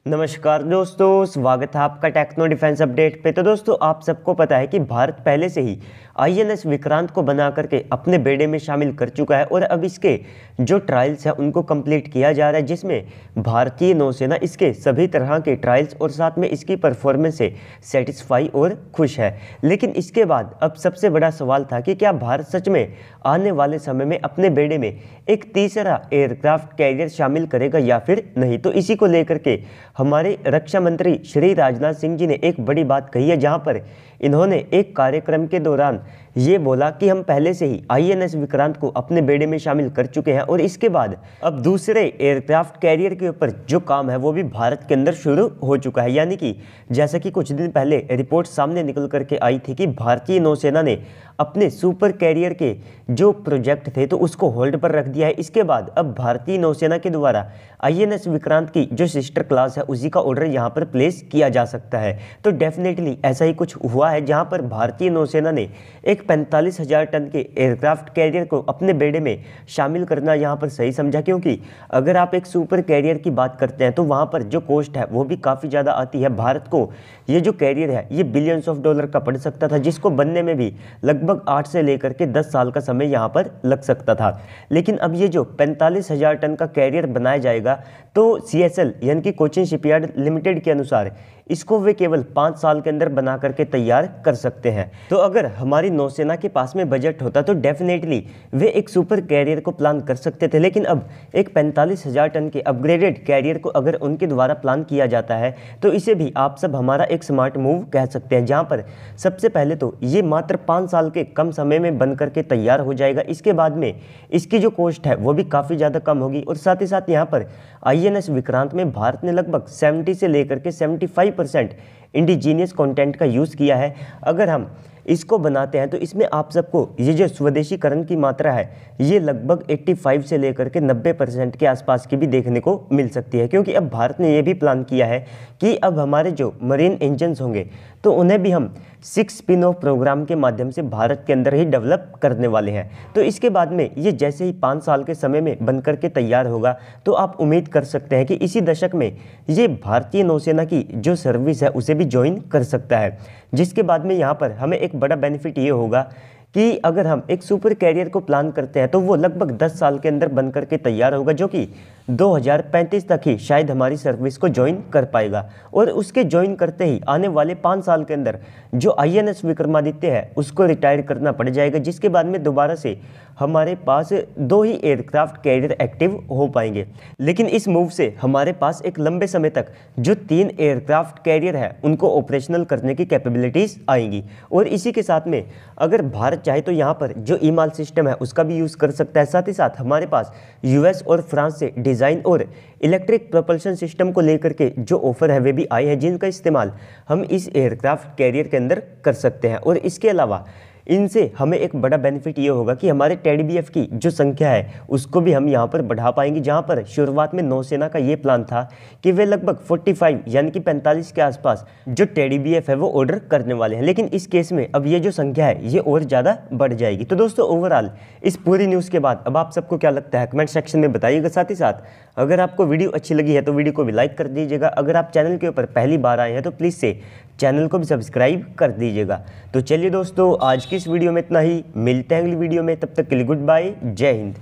नमस्कार दोस्तों, स्वागत है आपका टेक्नो डिफेंस अपडेट पे। तो दोस्तों, आप सबको पता है कि भारत पहले से ही आईएनएस विक्रांत को बना करके अपने बेड़े में शामिल कर चुका है और अब इसके जो ट्रायल्स हैं उनको कंप्लीट किया जा रहा है, जिसमें भारतीय नौसेना इसके सभी तरह के ट्रायल्स और साथ में इसकी परफॉर्मेंस से सेटिस्फाई और खुश है। लेकिन इसके बाद अब सबसे बड़ा सवाल था कि क्या भारत सच में आने वाले समय में अपने बेड़े में एक तीसरा एयरक्राफ्ट कैरियर शामिल करेगा या फिर नहीं। तो इसी को लेकर के हमारे रक्षा मंत्री श्री राजनाथ सिंह जी ने एक बड़ी बात कही है, जहां पर इन्होंने एक कार्यक्रम के दौरान ये बोला कि हम पहले से ही आईएनएस विक्रांत को अपने बेड़े में शामिल कर चुके हैं और इसके बाद अब दूसरे एयरक्राफ्ट कैरियर के ऊपर जो काम है वो भी भारत के अंदर शुरू हो चुका है। यानी कि जैसा कि कुछ दिन पहले रिपोर्ट सामने निकल करके आई थी कि भारतीय नौसेना ने अपने सुपर कैरियर के जो प्रोजेक्ट थे तो उसको होल्ड पर रख दिया है। इसके बाद अब भारतीय नौसेना के द्वारा आईएनएस विक्रांत की जो सिस्टर क्लास है उसी का ऑर्डर यहाँ पर प्लेस किया जा सकता है। तो डेफिनेटली ऐसा ही कुछ हुआ है, जहाँ पर भारतीय नौसेना ने एक 45,000 टन के एयरक्राफ्ट कैरियर को अपने बेड़े में शामिल करना यहाँ पर सही समझा, क्योंकि अगर आप एक सुपर कैरियर की बात करते हैं तो वहाँ पर जो कॉस्ट है वो भी काफ़ी ज़्यादा आती है। भारत को ये जो कैरियर है ये बिलियंस ऑफ डॉलर का पड़ सकता था, जिसको बनने में भी लगभग 8 से लेकर के 10 साल का समय यहाँ पर लग सकता था। लेकिन अब ये जो 45,000 टन का कैरियर बनाया जाएगा तो CSL यानी कि कोचिन शिपयार्ड लिमिटेड के अनुसार इसको वे केवल 5 साल के अंदर बना करके तैयार कर सकते हैं। तो अगर हमारी नौसेना के पास में बजट होता तो डेफिनेटली वे एक सुपर कैरियर को प्लान कर सकते थे, लेकिन अब एक 45,000 टन के अपग्रेडेड कैरियर को अगर उनके द्वारा प्लान किया जाता है तो इसे भी आप सब हमारा एक स्मार्ट मूव कह सकते हैं, जहां पर सबसे पहले तो ये मात्र 5 साल के कम समय में बन करके तैयार हो जाएगा। इसके बाद में इसकी जो कॉस्ट है वो भी काफ़ी ज़्यादा कम होगी और साथ ही साथ यहाँ पर आईएनएस विक्रांत में भारत ने लगभग 70 से लेकर के 75% इंडिजीनियस कंटेंट का यूज़ किया है। अगर हम इसको बनाते हैं तो इसमें आप सबको ये जो स्वदेशीकरण की मात्रा है ये लगभग 85 से लेकर के 90% के आसपास की भी देखने को मिल सकती है, क्योंकि अब भारत ने ये भी प्लान किया है कि अब हमारे जो मरीन इंजन्स होंगे तो उन्हें भी हम 6 स्पिन ऑफ प्रोग्राम के माध्यम से भारत के अंदर ही डेवलप करने वाले हैं। तो इसके बाद में ये जैसे ही 5 साल के समय में बनकर के तैयार होगा तो आप उम्मीद कर सकते हैं कि इसी दशक में ये भारतीय नौसेना की जो सर्विस है उसे भी ज्वाइन कर सकता है, जिसके बाद में यहाँ पर हमें एक बड़ा बेनिफिट ये होगा कि अगर हम एक सुपर कैरियर को प्लान करते हैं तो वो लगभग 10 साल के अंदर बन करके तैयार होगा, जो कि 2035 तक ही शायद हमारी सर्विस को ज्वाइन कर पाएगा। और उसके ज्वाइन करते ही आने वाले 5 साल के अंदर जो आईएनएस विक्रमादित्य है उसको रिटायर करना पड़ जाएगा, जिसके बाद में दोबारा से हमारे पास 2 ही एयरक्राफ्ट कैरियर एक्टिव हो पाएंगे। लेकिन इस मूव से हमारे पास एक लंबे समय तक जो 3 एयरक्राफ्ट कैरियर है उनको ऑपरेशनल करने की कैपेबिलिटीज़ आएंगी। और इसी के साथ में अगर भारत चाहे तो यहाँ पर जो ईमाल सिस्टम है उसका भी यूज़ कर सकता है। साथ ही साथ हमारे पास यूएस और फ्रांस से डिज़ाइन और इलेक्ट्रिक प्रोपल्शन सिस्टम को लेकर के जो ऑफर है वे भी आए हैं, जिनका इस्तेमाल हम इस एयरक्राफ्ट कैरियर के अंदर कर सकते हैं। और इसके अलावा इनसे हमें एक बड़ा बेनिफिट ये होगा कि हमारे टेडीबीएफ की जो संख्या है उसको भी हम यहाँ पर बढ़ा पाएंगे, जहाँ पर शुरुआत में नौसेना का ये प्लान था कि वे लगभग 45 यानी कि 45 के आसपास जो टेडीबीएफ है वो ऑर्डर करने वाले हैं। लेकिन इस केस में अब ये जो संख्या है ये और ज़्यादा बढ़ जाएगी। तो दोस्तों, ओवरऑल इस पूरी न्यूज़ के बाद अब आप सबको क्या लगता है कमेंट सेक्शन में बताइएगा। साथ ही साथ अगर आपको वीडियो अच्छी लगी है तो वीडियो को भी लाइक कर दीजिएगा। अगर आप चैनल के ऊपर पहली बार आए हैं तो प्लीज़ से चैनल को भी सब्सक्राइब कर दीजिएगा। तो चलिए दोस्तों, आज की इस वीडियो में इतना ही। मिलते हैं अगली वीडियो में, तब तक के लिए गुड बाय, जय हिंद।